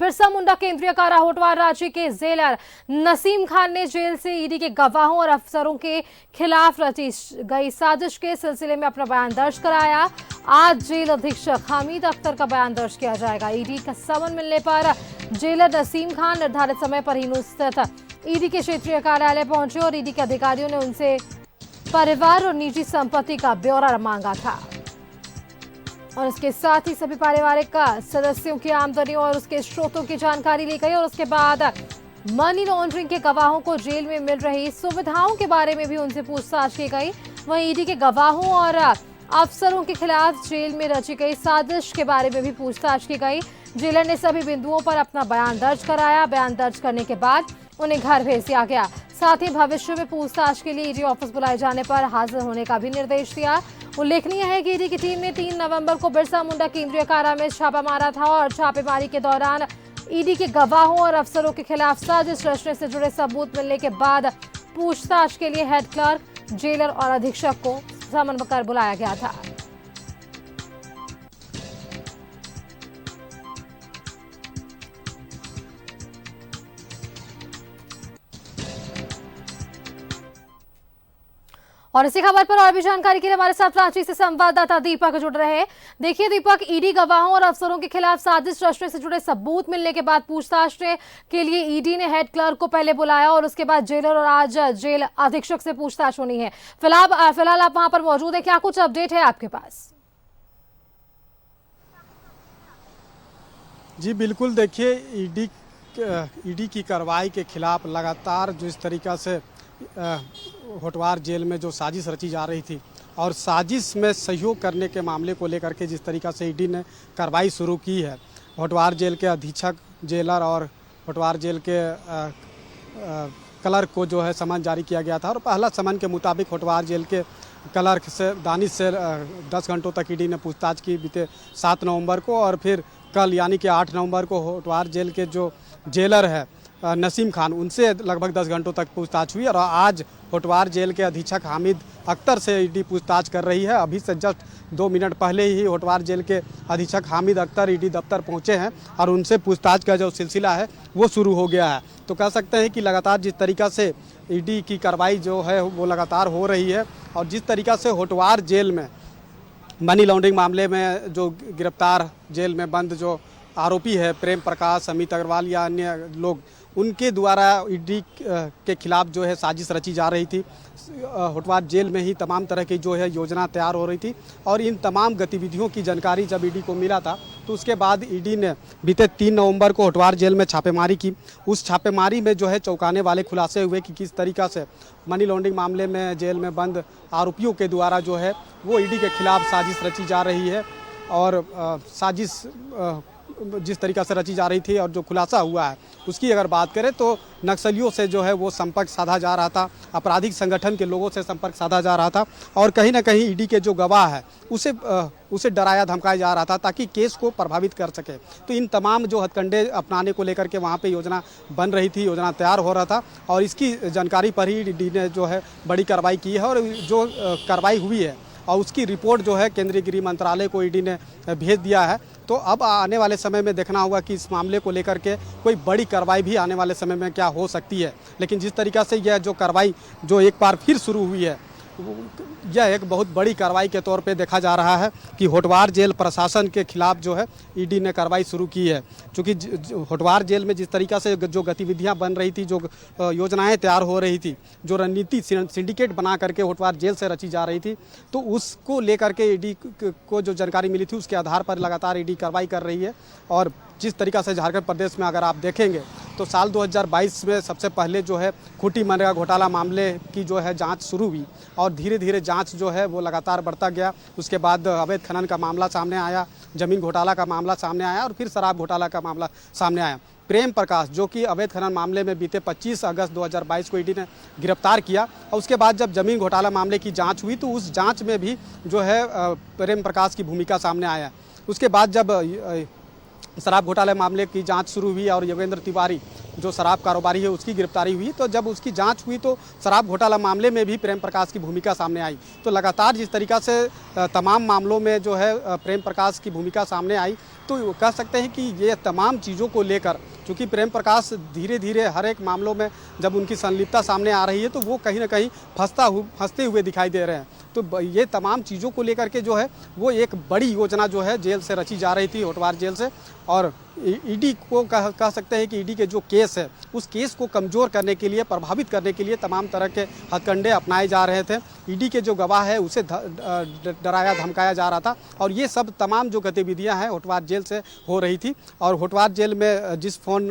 बिरसा मुंडा केंद्रीय कारा होटवार राज्य के जेलर नसीम खान ने जेल से ईडी के गवाहों और अफसरों के खिलाफ रची गई साजिश के सिलसिले में अपना बयान दर्ज कराया। आज जेल अधीक्षक हामिद अख्तर का बयान दर्ज किया जाएगा। ईडी का समन मिलने पर जेलर नसीम खान निर्धारित समय पर ही स्थित ईडी के क्षेत्रीय कार्यालय पहुंचे और ईडी के अधिकारियों ने उनसे परिवार और निजी संपत्ति का ब्यौरा मांगा था और इसके साथ ही सभी पारिवारिक सदस्यों की आमदनी और उसके स्रोतों की जानकारी ली गई और उसके बाद मनी लॉन्ड्रिंग के गवाहों को जेल में मिल रही सुविधाओं के बारे में भी उनसे पूछताछ की गई। वहीं ईडी के गवाहों और अफसरों के खिलाफ जेल में रची गई साजिश के बारे में भी पूछताछ की गई। जेलर ने सभी बिंदुओं पर अपना बयान दर्ज कराया। बयान दर्ज करने के बाद उन्हें घर भेज दिया गया। साथ ही भविष्य में पूछताछ के लिए ईडी ऑफिस बुलाए जाने पर हाजिर होने का भी निर्देश दिया। उल्लेखनीय है कि ईडी की टीम ने 3 नवंबर को बिरसा मुंडा केंद्रीय कारा में छापा मारा था और छापेमारी के दौरान ईडी के गवाहों और अफसरों के खिलाफ साजिश रचने से जुड़े सबूत मिलने के बाद पूछताछ के लिए हेड क्लर्क, जेलर और अधीक्षक को समन कर बुलाया गया था। और इसी खबर पर और भी जानकारी के लिए हमारे साथ रांची से संवाददाता दीपक जुड़ रहे हैं। देखिए दीपक, ईडी गवाहों और अफसरों के खिलाफ साजिश रचने से जुड़े सबूत मिलने के बाद पूछताछ के लिए ईडी ने हेड क्लर्क को पहले बुलाया और उसके बाद जेलर और आज जेल अधीक्षक से पूछताछ होनी है। फिलहाल आप वहां पर मौजूद है, क्या कुछ अपडेट है आपके पास? जी बिल्कुल, देखिए ईडी की कार्रवाई के खिलाफ लगातार जो इस तरीका से होटवार जेल में जो साजिश रची जा रही थी और साजिश में सहयोग करने के मामले को लेकर के जिस तरीका से ईडी ने कार्रवाई शुरू की है, होटवार जेल के अधीक्षक, जेलर और होटवार जेल के क्लर्क को जो है समन जारी किया गया था और पहला समन के मुताबिक होटवार जेल के क्लर्क से दानिश से 10 घंटों तक ईडी ने पूछताछ की बीते 7 नवंबर को और फिर कल यानी कि 8 नवंबर को होटवार जेल के जो जेलर है नसीम खान, उनसे लगभग 10 घंटों तक पूछताछ हुई और आज होटवार जेल के अधीक्षक हामिद अख्तर से ईडी पूछताछ कर रही है। अभी से जस्ट 2 मिनट पहले ही होटवार जेल के अधीक्षक हामिद अख्तर ईडी दफ्तर पहुंचे हैं और उनसे पूछताछ का जो सिलसिला है वो शुरू हो गया है। तो कह सकते हैं कि लगातार जिस तरीका से ईडी की कार्रवाई जो है वो लगातार हो रही है और जिस तरीका से होटवार जेल में मनी लॉन्ड्रिंग मामले में जो गिरफ्तार जेल में बंद जो आरोपी है प्रेम प्रकाश, अमित अग्रवाल या अन्य लोग, उनके द्वारा ईडी के खिलाफ जो है साजिश रची जा रही थी। होटवार जेल में ही तमाम तरह की जो है योजना तैयार हो रही थी और इन तमाम गतिविधियों की जानकारी जब ईडी को मिला था तो उसके बाद ईडी ने बीते 3 नवंबर को होटवार जेल में छापेमारी की। उस छापेमारी में जो है चौंकाने वाले खुलासे हुए कि किस तरीका से मनी लॉन्ड्रिंग मामले में जेल में बंद आरोपियों के द्वारा जो है वो ईडी के खिलाफ साजिश रची जा रही है और साजिश जिस तरीका से रची जा रही थी और जो खुलासा हुआ है उसकी अगर बात करें तो नक्सलियों से जो है वो संपर्क साधा जा रहा था, आपराधिक संगठन के लोगों से संपर्क साधा जा रहा था और कहीं ना कहीं ईडी के जो गवाह है उसे डराया धमकाया जा रहा था ताकि केस को प्रभावित कर सके। तो इन तमाम जो हथकंडे अपनाने को लेकर के वहाँ पे योजना बन रही थी, योजना तैयार हो रहा था और इसकी जानकारी पर ही ईडी ने जो है बड़ी कार्रवाई की है और जो कार्रवाई हुई है और उसकी रिपोर्ट जो है केंद्रीय गृह मंत्रालय को ईडी ने भेज दिया है। तो अब आने वाले समय में देखना होगा कि इस मामले को लेकर के कोई बड़ी कार्रवाई भी आने वाले समय में क्या हो सकती है। लेकिन जिस तरीका से यह जो कार्रवाई जो एक बार फिर शुरू हुई है, यह एक बहुत बड़ी कार्रवाई के तौर पे देखा जा रहा है कि होटवार जेल प्रशासन के खिलाफ जो है ईडी ने कार्रवाई शुरू की है। क्योंकि होटवार जेल में जिस तरीका से जो गतिविधियां बन रही थी, जो योजनाएं तैयार हो रही थी, जो रणनीति सिंडिकेट बना करके होटवार जेल से रची जा रही थी, तो उसको लेकर के ईडी को जो जानकारी मिली थी उसके आधार पर लगातार ईडी कार्रवाई कर रही है। और जिस तरीका से झारखंड प्रदेश में अगर आप देखेंगे तो साल 2022 में सबसे पहले जो है खूंटी मनरेगा घोटाला मामले की जो है जांच शुरू हुई और धीरे धीरे जांच जो है वो लगातार बढ़ता गया। उसके बाद अवैध खनन का मामला सामने आया, जमीन घोटाला का मामला सामने आया और फिर शराब घोटाला का मामला सामने आया। प्रेम प्रकाश जो कि अवैध खनन मामले में बीते 25 अगस्त 2022 को ईडी ने गिरफ्तार किया और उसके बाद जब जमीन घोटाला मामले की जाँच हुई तो उस जाँच में भी जो है प्रेम प्रकाश की भूमिका सामने आया। उसके बाद जब शराब घोटाले मामले की जांच शुरू हुई और योगेंद्र तिवारी जो शराब कारोबारी है उसकी गिरफ्तारी हुई। तो जब उसकी जांच हुई तो शराब घोटाला मामले में भी प्रेम प्रकाश की भूमिका सामने आई। तो लगातार जिस तरीक़ा से तमाम मामलों में जो है प्रेम प्रकाश की भूमिका सामने आई, तो कह सकते हैं कि ये तमाम चीज़ों को लेकर, चूँकि प्रेम प्रकाश धीरे धीरे हर एक मामलों में जब उनकी संलिप्तता सामने आ रही है तो वो कहीं ना कहीं फंसते हुए दिखाई दे रहे हैं। तो ये तमाम चीज़ों को लेकर के जो है वो एक बड़ी योजना जो है जेल से रची जा रही थी, होटवार जेल से। और ईडी को कह सकते हैं कि ईडी के जो केस है उस केस को कमज़ोर करने के लिए, प्रभावित करने के लिए तमाम तरह के हथकंडे अपनाए जा रहे थे। ईडी के जो गवाह है उसे डराया धमकाया जा रहा था और ये सब तमाम जो गतिविधियां हैं होटवार जेल से हो रही थी। और होटवार जेल में जिस फ़ोन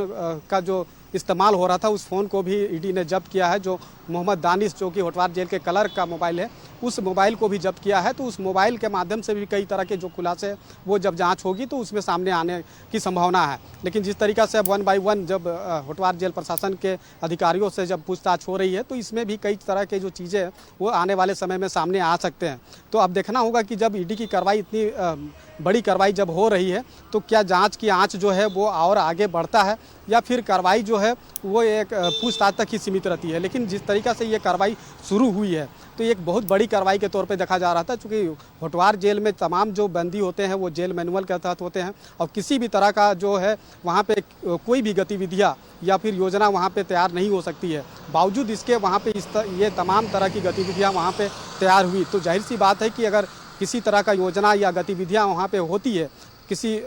का जो इस्तेमाल हो रहा था उस फ़ोन को भी ईडी ने जब्त किया है, जो मोहम्मद दानिश जो कि होटवार जेल के क्लर्क का मोबाइल है, उस मोबाइल को भी जब्त किया है। तो उस मोबाइल के माध्यम से भी कई तरह के जो खुलासे वो जब जांच होगी तो उसमें सामने आने की संभावना है। लेकिन जिस तरीक़ा से अब 1 बाय 1 जब होटवार जेल प्रशासन के अधिकारियों से जब पूछताछ हो रही है तो इसमें भी कई तरह के जो चीज़ें वो आने वाले समय में सामने आ सकते हैं। तो अब देखना होगा कि जब ईडी की कार्रवाई इतनी बड़ी कार्रवाई जब हो रही है तो क्या जांच की आंच जो है वो और आगे बढ़ता है या फिर कार्रवाई जो है वो एक पूछताछ तक ही सीमित रहती है। लेकिन जिस तरीक़ा से ये कार्रवाई शुरू हुई है तो एक बहुत बड़ी कार्रवाई के तौर पे देखा जा रहा था, क्योंकि होटवार जेल में तमाम जो बंदी होते हैं वो जेल मैनुअल के तहत होते हैं और किसी भी तरह का जो है वहाँ पे कोई भी गतिविधियाँ या फिर योजना वहाँ पे तैयार नहीं हो सकती है। बावजूद इसके वहाँ पे ये तमाम तरह की गतिविधियाँ वहाँ पे तैयार हुई। तो जाहिर सी बात है कि अगर किसी तरह का योजना या गतिविधियाँ वहाँ पे होती है, किसी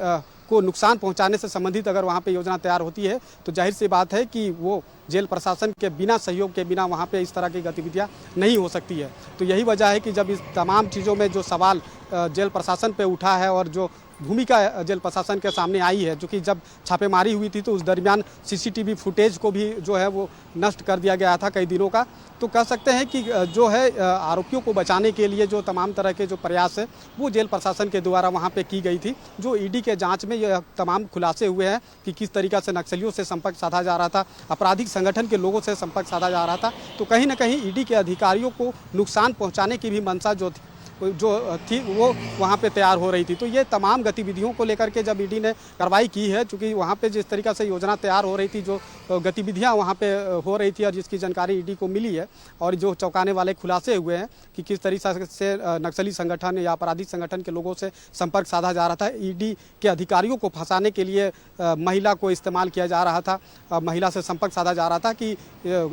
को नुकसान पहुंचाने से संबंधित अगर वहाँ पे योजना तैयार होती है तो जाहिर सी बात है कि वो जेल प्रशासन के बिना सहयोग के बिना वहाँ पे इस तरह की गतिविधियाँ नहीं हो सकती है। तो यही वजह है कि जब इस तमाम चीज़ों में जो सवाल जेल प्रशासन पे उठा है और जो भूमिका जेल प्रशासन के सामने आई है, जो कि जब छापेमारी हुई थी तो उस दरमियान सीसीटीवी फुटेज को भी जो है वो नष्ट कर दिया गया था कई दिनों का। तो कह सकते हैं कि जो है आरोपियों को बचाने के लिए जो तमाम तरह के जो प्रयास है वो जेल प्रशासन के द्वारा वहाँ पे की गई थी। जो ईडी के जांच में यह तमाम खुलासे हुए हैं कि किस तरीक़ा से नक्सलियों से संपर्क साधा जा रहा था, आपराधिक संगठन के लोगों से संपर्क साधा जा रहा था। तो कहीं ना कहीं ईडी के अधिकारियों को नुकसान पहुँचाने की भी मंशा जो थी वो वहाँ पे तैयार हो रही थी। तो ये तमाम गतिविधियों को लेकर के जब ईडी ने कार्रवाई की है, चूँकि वहाँ पे जिस तरीक़ा से योजना तैयार हो रही थी, जो गतिविधियाँ वहाँ पे हो रही थी और जिसकी जानकारी ईडी को मिली है और जो चौंकाने वाले खुलासे हुए हैं कि किस तरीके से नक्सली संगठन या आपराधिक संगठन के लोगों से संपर्क साधा जा रहा था, ईडी के अधिकारियों को फंसाने के लिए महिला को इस्तेमाल किया जा रहा था, महिला से संपर्क साधा जा रहा था कि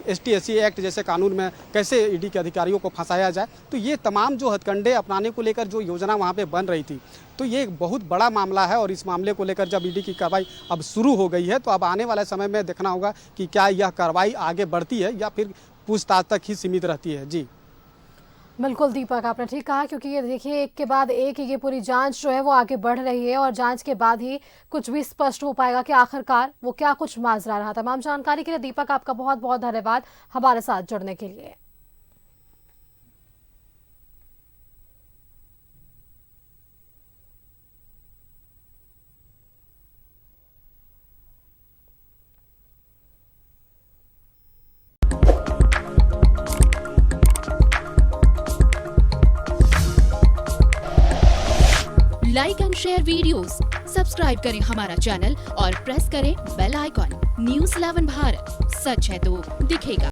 ST-SC एक्ट जैसे कानून में कैसे ईडी के अधिकारियों को फंसाया जाए। तो ये तमाम जो हथकंडे अपनाने को लेकर जो योजना वहाँ पे बन रही थी, तो ये एक बहुत बड़ा मामला है। और इस मामले को लेकर जब ईडी की कार्रवाई अब शुरू हो गई है तो अब आने वाले समय में देखना होगा कि क्या यह कार्रवाई आगे बढ़ती है या फिर पूछताछ तक ही सीमित रहती है। जी बिल्कुल दीपक, आपने ठीक कहा, क्योंकि ये देखिए एक के बाद एक ये पूरी जांच जो है वो आगे बढ़ रही है और जांच के बाद ही कुछ भी स्पष्ट हो पाएगा कि आखिरकार वो क्या कुछ माजरा रहा। तमाम जानकारी के लिए दीपक आपका बहुत बहुत धन्यवाद हमारे साथ जुड़ने के लिए। Like and share videos, subscribe करें हमारा चैनल और प्रेस करें बेल आइकॉन। न्यूज़ 11 भारत, सच है तो दिखेगा।